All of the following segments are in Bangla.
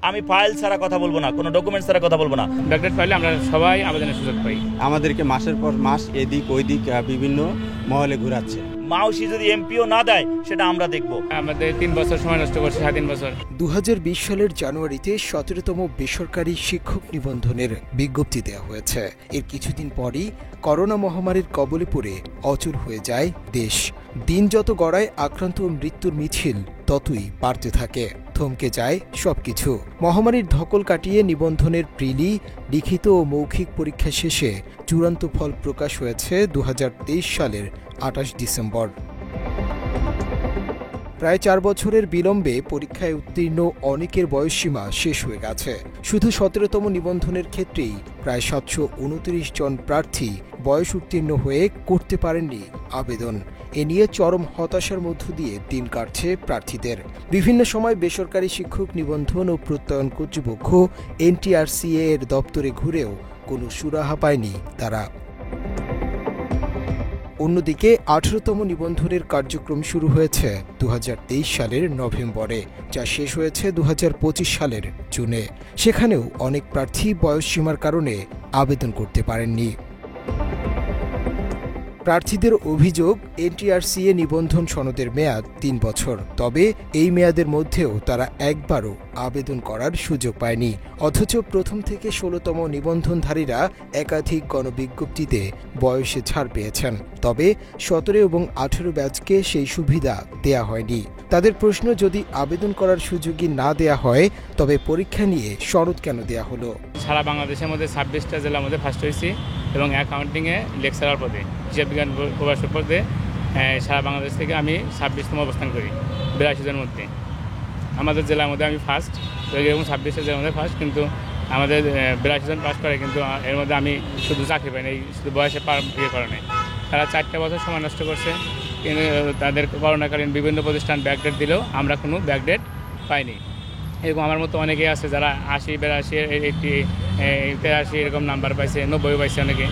আমি ফাইল ছাড়া কথা বলবো না, কোনো ডকুমেন্টস ছাড়া কথা বলবো না। ব্যাকডেট ফাইলে আমরা সবাই আবেদনের সুযোগ পাই। আমাদেরকে মাসের পর মাস এদিক ওইদিক বিভিন্ন মহলে ঘুরাচ্ছে। মাউসি যদি এমপিও না দেয় সেটা আমরা দেখব। আমাদের 3 বছর সময় নষ্ট করছে, 3 বছর। 2020 সালের জানুয়ারিতে 17তম বেসরকারি শিক্ষক নিবন্ধনের বিজ্ঞপ্তি দেওয়া হয়েছে। এর কিছুদিন পরই করোনা মহামারীর কবলে পড়ে অচল হয়ে যায় দেশ। দিন যত গড়ায় আক্রান্ত ও মৃত্যুর মিছিল ততই বাড়তে থাকে, থমকে যায় সবকিছু। মহামারীর ধকল কাটিয়ে নিবন্ধনের প্রিলি, লিখিত ও মৌখিক পরীক্ষা শেষে চূড়ান্ত ফল প্রকাশ হয়েছে 2023 সালের 28 ডিসেম্বর। প্রায় 4 বছরের বিলম্বে পরীক্ষায় উত্তীর্ণ অনেকের বয়সসীমা শেষ হয়ে গেছে। শুধু 17তম নিবন্ধনের ক্ষেত্রেই প্রায় 729 জন প্রার্থী বয়স উত্তীর্ণ হয়ে করতে পারেননি আবেদন। এ নিয়ে চরম হতাশার মধ্য দিয়ে দিন কাটছে প্রার্থীদের। বিভিন্ন সময় বেসরকারি শিক্ষক নিবন্ধন ও প্রত্যয়ন কর্তৃপক্ষ এনটিআরসিএ এর দপ্তরে ঘুরেও কোনো সুরাহা পায়নি তারা। অন্যদিকে 18তম নিবন্ধনের কার্যক্রম শুরু হয়েছে 2023 সালের নভেম্বরে, যা শেষ হয়েছে 2025 সালের জুনে। সেখানেও অনেক প্রার্থী বয়সসীমার কারণে আবেদন করতে পারেননি। প্রার্থীদের অভিযোগ, এনটিআরসিএ নিবন্ধন সনদের মেয়াদ 3 বছর, তবে এই মেয়াদের মধ্যেও তারা একবারও আবেদন করার সুযোগ পায়নি। অথচ প্রথম থেকে 16তম নিবন্ধনধারীরা একাধিক গণবিজ্ঞপ্তিতে বয়সে ছাড় পেয়েছেন, তবে 17 এবং 18 ব্যাচকে সেই সুবিধা দেয়া হয়নি। তাদের প্রশ্ন, যদি আবেদন করার সুযোগই না দেয়া হয় তবে পরীক্ষা নিয়ে সনদ কেন দেয়া হলো? সারা বাংলাদেশের মধ্যে 26টা জেলার মধ্যে ফার্স্ট হয়েছি এবং অ্যাকাউন্টিংয়ে লেকচারার পদে, হিসাব বিজ্ঞান প্রভাষক পদে সারা বাংলাদেশ থেকে আমি 26তম অবস্থান করি 82 জনের মধ্যে। আমাদের জেলার মধ্যে আমি ফার্স্ট, এরকম 26টা জেলার মধ্যে ফার্স্ট, কিন্তু আমাদের 82 জন পাস করে, কিন্তু এর মধ্যে আমি শুধু চাকরি পাইনি, শুধু বয়সে ইয়ে করে নাই। তারা 4টা বছর সময় নষ্ট করছে, কিন্তু তাদের করোনাকালীন বিভিন্ন প্রতিষ্ঠান ব্যাকডেট দিলেও আমরা কোনো ব্যাকডেট পাইনি। এরকম আমার মতো অনেকেই আছে যারা 80, 82, 83 এরকম নাম্বার পাইছে, 90 পাইছে অনেকে,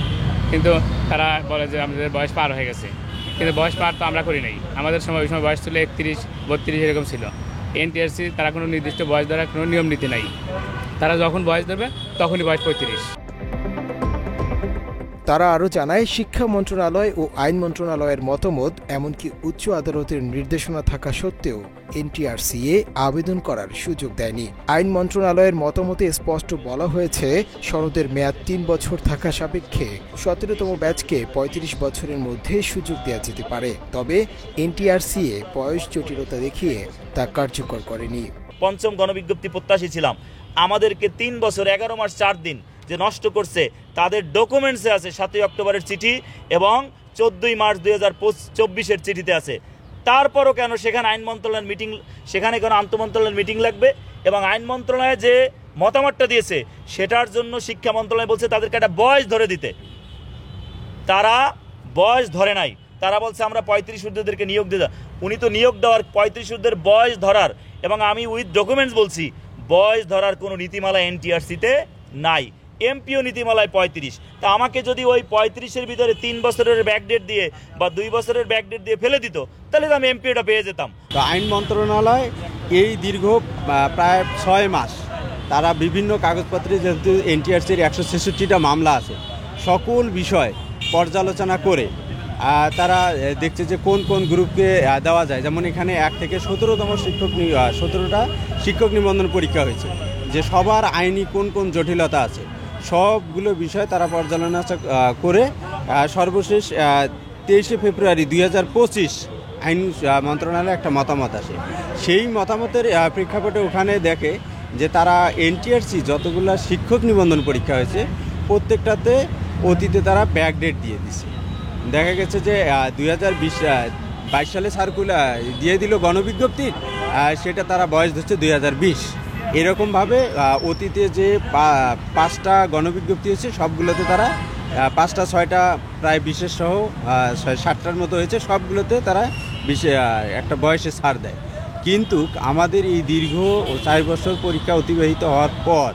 কিন্তু তারা বলে যে আমাদের বয়স পার হয়ে গেছে। কিন্তু বয়স পার তো আমরা করি নাই। আমাদের সময় ওই সময় বয়স ছিল 31, 32 এরকম ছিল। এনটিআরসি তারা কোনো নির্দিষ্ট বয়স ধরার কোনো নিয়ম নীতি নাই, তারা যখন বয়স ধরবে তখনই বয়স 35। তারা আরও জানায়, শিক্ষা মন্ত্রণালয় ও আইন মন্ত্রণালয়ের মতামত, এমনকি উচ্চ আদালতের নির্দেশনা থাকা সত্ত্বেও এনটিআরসিএ আবেদন করার সুযোগ দেয়নি। আইন মন্ত্রণালয়ের মতামতে স্পষ্ট বলা হয়েছে, সনদের মেয়াদ 3 বছর থাকা সাপেক্ষে 17তম ব্যাচকে 35 বছরের মধ্যে সুযোগ দেওয়া যেতে পারে, তবে এনটিআরসিএ বয়স জটিলতা দেখিয়ে তা কার্যকর করেনি। পঞ্চম গণবিজ্ঞপ্তি প্রত্যাশী ছিলাম, আমাদেরকে 3 বছর 11 মাস 4 দিন যে নষ্ট করছে, তাদের ডকুমেন্টসে আছে 7ই অক্টোবরের চিঠি এবং 14ই মার্চ 2024-এর চিঠিতে আছে। তারপরও কেন সেখানে আইন মন্ত্রণালয়ের মিটিং, সেখানে কেন আন্তঃমন্ত্রণালয়ের মিটিং লাগবে? এবং আইন মন্ত্রণালয় যে মতামতটা দিয়েছে সেটার জন্য শিক্ষা মন্ত্রণালয় বলছে তাদেরকে একটা বয়স ধরে দিতে, তারা বয়স ধরে নাই। তারা বলছে আমরা 35 ঊর্ধ্বদেরকে নিয়োগ দিয়ে, উনি তো নিয়োগ দেওয়ার 35 ঊর্ধ্বের বয়স ধরার, এবং আমি উইথ ডকুমেন্টস বলছি বয়স ধরার কোনো নীতিমালা এনটিআরসিতে নাই। এমপিও নীতিমালায় 35। তা আমাকে যদি ওই 35-এর ভিতরে 3 বছরের ব্যাকডেট দিয়ে বা 2 বছরের ব্যাকডেট দিয়ে ফেলে দিত, তাহলে তো আমি এমপিওটা পেয়ে যেতাম। তো আইন মন্ত্রণালয় এই দীর্ঘ প্রায় 6 মাস তারা বিভিন্ন কাগজপত্রে, যেহেতু এনটিআরসির 166টা মামলা আছে, সকল বিষয় পর্যালোচনা করে তারা দেখছে যে কোন কোন গ্রুপকে দেওয়া যায়। যেমন এখানে 1 থেকে 17টা শিক্ষক নিবন্ধন পরীক্ষা হয়েছে, যে সবার আইনি কোন কোন জটিলতা আছে সবগুলো বিষয় তারা পর্যালোচনা করে সর্বশেষ 23শে ফেব্রুয়ারি 2025 আইন মন্ত্রণালয়ে একটা মতামত আসে। সেই মতামতের প্রেক্ষাপটে ওখানে দেখে যে তারা এনটিআরসি যতগুলো শিক্ষক নিবন্ধন পরীক্ষা হয়েছে প্রত্যেকটাতে অতীতে তারা ব্যাকডেট দিয়ে দিছে। দেখা গেছে যে 2022 সালে সার্কুলার দিয়ে দিল গণবিজ্ঞপ্তি, সেটা তারা বয়স ধরছে 2020। এরকমভাবে অতীতে যে 5টা গণবিজ্ঞপ্তি হয়েছে সবগুলোতে তারা 5টা 6টা প্রায় বিশেষ সহ 60টার মতো হয়েছে, সবগুলোতে তারা একটা বয়সে ছাড় দেয়। কিন্তু আমাদের এই দীর্ঘ 4 বছর পরীক্ষা অতিবাহিত হওয়ার পর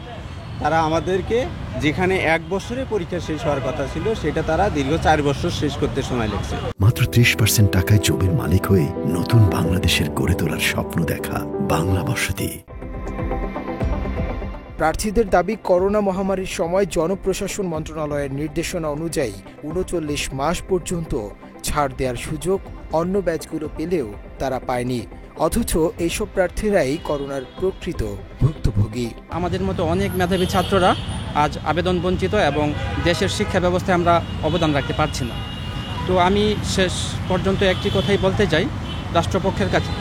তারা আমাদেরকে, যেখানে 1 বছরে পরীক্ষা শেষ হওয়ার কথা ছিল, সেটা তারা দীর্ঘ 4 বছর শেষ করতে সময় লাগছে। মাত্র 30% টাকায় জমির মালিক হয়ে নতুন বাংলাদেশের গড়ে তোলার স্বপ্ন দেখা বাংলা বসতি। প্রার্থীদের দাবি, করোনা মহামারীর সময় জনপ্রশাসন মন্ত্রণালয়ের নির্দেশনা অনুযায়ী ৩৯ মাস পর্যন্ত ছাড় দেওয়ার সুযোগ অন্য ব্যাচগুলো পেলেও তারা পায়নি। অথচ এইসব প্রার্থীরাই করোনার প্রকৃত ভুক্তভোগী। আমাদের মতো অনেক মেধাবী ছাত্ররা আজ আবেদন বঞ্চিত এবং দেশের শিক্ষা ব্যবস্থায় আমরা অবদান রাখতে পারছি না। তো আমি শেষ পর্যন্ত একটি কথাই বলতে চাই, রাষ্ট্রপক্ষের কাছে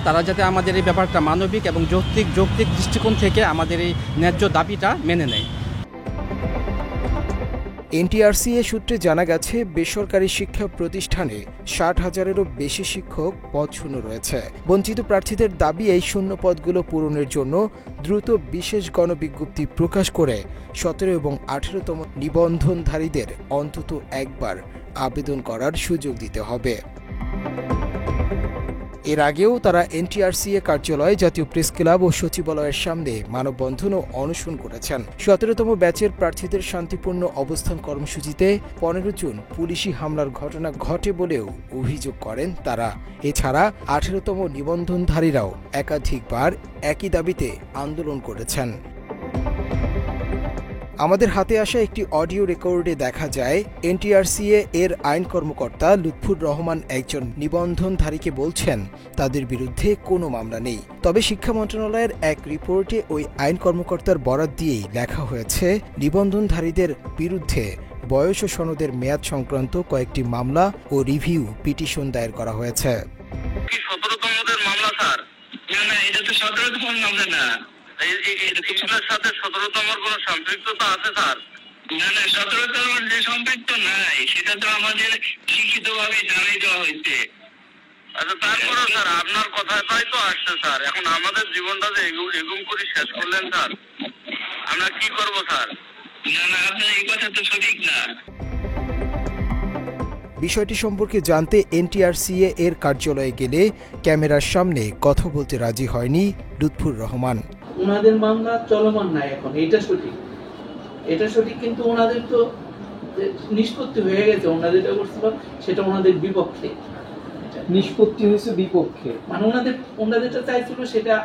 তারা যাতে আমাদের এই ব্যাপারটা মানবিক এবং যৌক্তিক দৃষ্টিকোণ থেকে আমাদের এই ন্যায্য দাবিটা মেনে নেয়। এনটিআরসিএ সূত্রে জানা গেছে, বেসরকারি শিক্ষা প্রতিষ্ঠানে ৬০,০০০-এরও বেশি শিক্ষক পদ শূন্য রয়েছে। বঞ্চিত প্রার্থীদের দাবি, এই শূন্য পদগুলো পূরণের জন্য দ্রুত বিশেষ গণবিজ্ঞপ্তি প্রকাশ করে ১৭ এবং ১৮তম নিবন্ধনধারীদের অন্তত একবার আবেদন করার সুযোগ দিতে হবে। এর আগেও তারা এনটিআরসিএ কার্যালয়, জাতীয় প্রেস ক্লাব ও সচিবালয়ের সামনে মানববন্ধন ও অনশন করেছেন। ১৭তম ব্যাচের প্রার্থীদের শান্তিপূর্ণ অবস্থান কর্মসূচিতে ১৫ জুন পুলিশি হামলার ঘটনা ঘটে বলেও অভিযোগ করেন তারা। এছাড়া ১৮তম নিবন্ধনধারীরাও একাধিকবার একই দাবিতে আন্দোলন করেছেন। আমাদের হাতে আসা একটি অডিও রেকর্ডে দেখা যায়, এনটিআরসিএ এর আইন কর্মকর্তা লুৎফুর রহমান একজন নিবন্ধনধারীকে বলছেন তাদের বিরুদ্ধে কোনো মামলা নেই। তবে শিক্ষা মন্ত্রণালয়ের এক রিপোর্টে ওই আইন কর্মকর্তার বরাত দিয়েই লেখা হয়েছে, নিবন্ধনধারীদের বিরুদ্ধে বয়স ও সনদের মেয়াদ সংক্রান্ত কয়েকটি মামলা ও রিভিউ পিটিশন দায়ের করা হয়েছে। সাথে ১৭তম কোন সম্পৃক্ততা আছে স্যার? না, ১৭তম যে সম্পৃক্ত নাই সেটা তো আমাদের লিখিতভাবে জানিয়ে দেওয়া হয়েছে। আচ্ছা, তারপরে স্যার আপনার কথাটাই তো আসছে স্যার। এখন আমাদের জীবনটা যে এগুম করে শেষ করলেন স্যার, আমরা কি করব স্যার? না, আপনার এই কথা তো সঠিক না। বিষয়টি সম্পর্কে জানতে এনটিআরসিএ এর কার্যালয়ে গেলে ক্যামেরার সামনে কথা বলতে রাজি হয়নি লুৎফুর রহমান। ওনাদের মামলা চলমান নাই এখন, এটা সঠিক, কিন্তু ওনাদের তো নিষ্পত্তি হয়ে গেছে। ওনাদের যেটা করছিল সেটা ওনাদের বিপক্ষে, নিষ্পত্তি হয়েছে বিপক্ষে, মানে ওনাদেরটা চাইছিল সেটা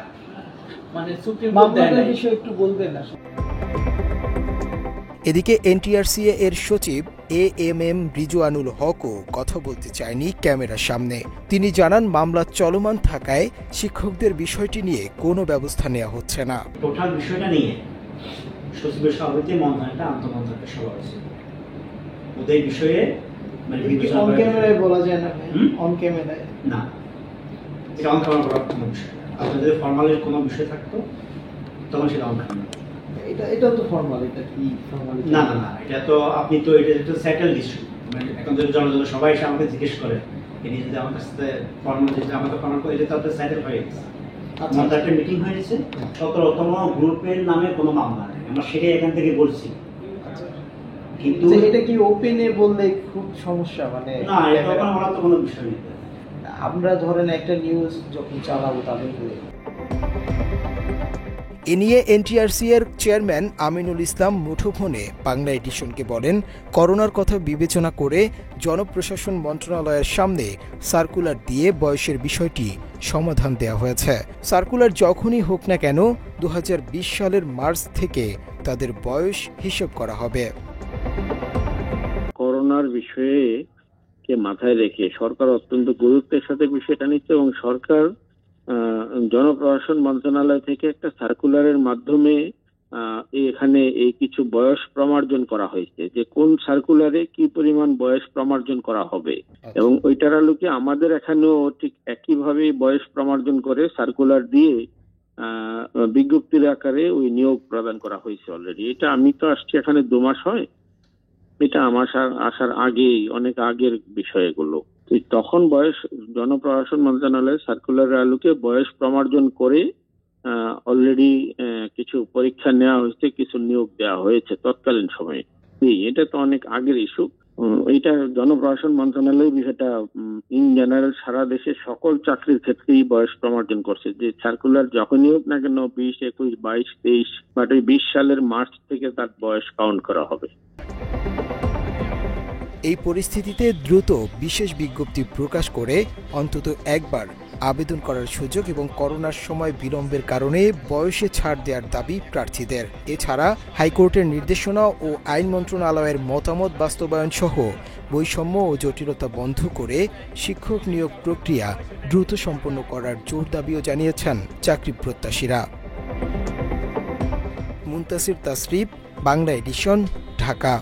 মানে সুপ্রিম কোর্ট দেয় না। বিষয় একটু বলবেন না। এদিকে এনটিআরসিএ এর সচিব এএমএম রিজওয়ানুল হকও কথা বলতে চায়নি ক্যামেরার সামনে। তিনি জানান, মামলা চলমান থাকায় শিক্ষকদের বিষয়টি নিয়ে কোনো ব্যবস্থা নেওয়া হচ্ছে না। টোটাল বিষয়টা নিয়ে সচিবের সভাপতি মন্ত্রণালয়টা আন্তঃমন্ত্রণালয় সভা হয়েছে। ওদের বিষয়ে মানে অন ক্যামেরায় বলা যায় না, অন ক্যামেরায় না, এটা অন ক্যামেরা করার কোনো বিষয়। আপনাদের ফর্মালের কোনো বিষয় থাকতো তখন সেটা অন ক্যামেরা। এটা তো ফর্মাল, এটা কি ফর্মাল? না, এটা তো আপনি তো এটা একটা সেটেলড ইস্যু। মানে এখন যদি জনগণ সবাই এসে আমাকে জিজ্ঞেস করে এটি যদি আমার কাছে ফর্মাল যেটা আমাকে ফর্মাল করে, এটা তো আপনার সেটেল হয়ে গেছে। আমাদের একটা মিটিং হয়ে গেছে, ১৭তম গ্রুপের নামে কোনো মামলা নেই, আমরা সেটাই এখান থেকে বলছি। কিন্তু এটা কি ওপেনে বললে খুব সমস্যা? মানে না, এটা ওরা তো কোনো বিষয় নেই। আমরা ধরেন একটা নিউজ যখন চালাবো তাদের এ নিয়ে এনটিআরসিএর চেয়ারম্যান আমিনুল ইসলাম মুঠোফোনে বাংলা এডিশনকে বলেন, করোনার কথা বিবেচনা করে জনপ্রশাসন মন্ত্রণালয়ের সামনে সার্কুলার দিয়ে বয়সের বিষয়টি সমাধান দেওয়া হয়েছে। সার্কুলার যখনই হোক না কেন ২০২০ সালের মার্চ থেকে তাদের বয়স হিসেব করা হবে। করোনার বিষয়ে কে মাথায় রেখে সরকার অত্যন্ত গুরুত্বের সাথে বিষয়টা নিচ্ছে এবং সরকার জনপ্রশাসন মন্ত্রণালয় থেকে একটা সার্কুলারের মাধ্যমে এখানে এই কিছু বয়স প্রমার্জন করা হয়েছে, যে কোন সার্কুলারে কি পরিমাণ বয়স প্রমার্জন করা হবে, এবং ওইটার আলোকে আমাদের এখানেও ঠিক একইভাবে বয়স প্রমার্জন করে সার্কুলার দিয়ে বিজ্ঞপ্তির আকারে ওই নিয়োগ প্রদান করা হয়েছে অলরেডি। এটা আমি তো আসছি এখানে ২ মাস হয়, এটা আমার আসার আগেই, অনেক আগের বিষয় এগুলো। তখন বয়স জনপ্রশাসন মন্ত্রণালয়ের সার্কুলারের আলোকে বয়স প্রমার্জন করে অলরেডি কিছু পরীক্ষা নেওয়া হয়েছে, কিছু নিয়োগ দেওয়া হয়েছে তৎকালীন সময়ে। এটা তো অনেক আগের ইস্যু। এটা জনপ্রশাসন মন্ত্রণালয় বিষয়টা ইন জেনারেল সারা দেশে সকল চাকরির ক্ষেত্রেই বয়স প্রমার্জন করছে, যে সার্কুলার যখনই হোক না কেন ২০, ২১, ২২, ২৩ বাট ওই ২০ সালের মার্চ থেকে তার বয়স কাউন্ট করা হবে। এই পরিস্থিতিতে দ্রুত বিশেষ বিজ্ঞপ্তি প্রকাশ করে অন্তত একবার আবেদন করার সুযোগ এবং করোনার সময় বিলম্বের কারণে বয়সে ছাড় দেওয়ার দাবি প্রার্থীদের। এছাড়া হাইকোর্টের নির্দেশনা ও আইন মন্ত্রণালয়ের মতামত বাস্তবায়ন সহ বৈষম্য ও জটিলতা বন্ধ করে শিক্ষক নিয়োগ প্রক্রিয়া দ্রুত সম্পন্ন করার জোর দাবিও জানিয়েছেন চাকরি প্রত্যাশীরা। মুনতাসির তাসরিফ, বাংলা এডিশন, ঢাকা।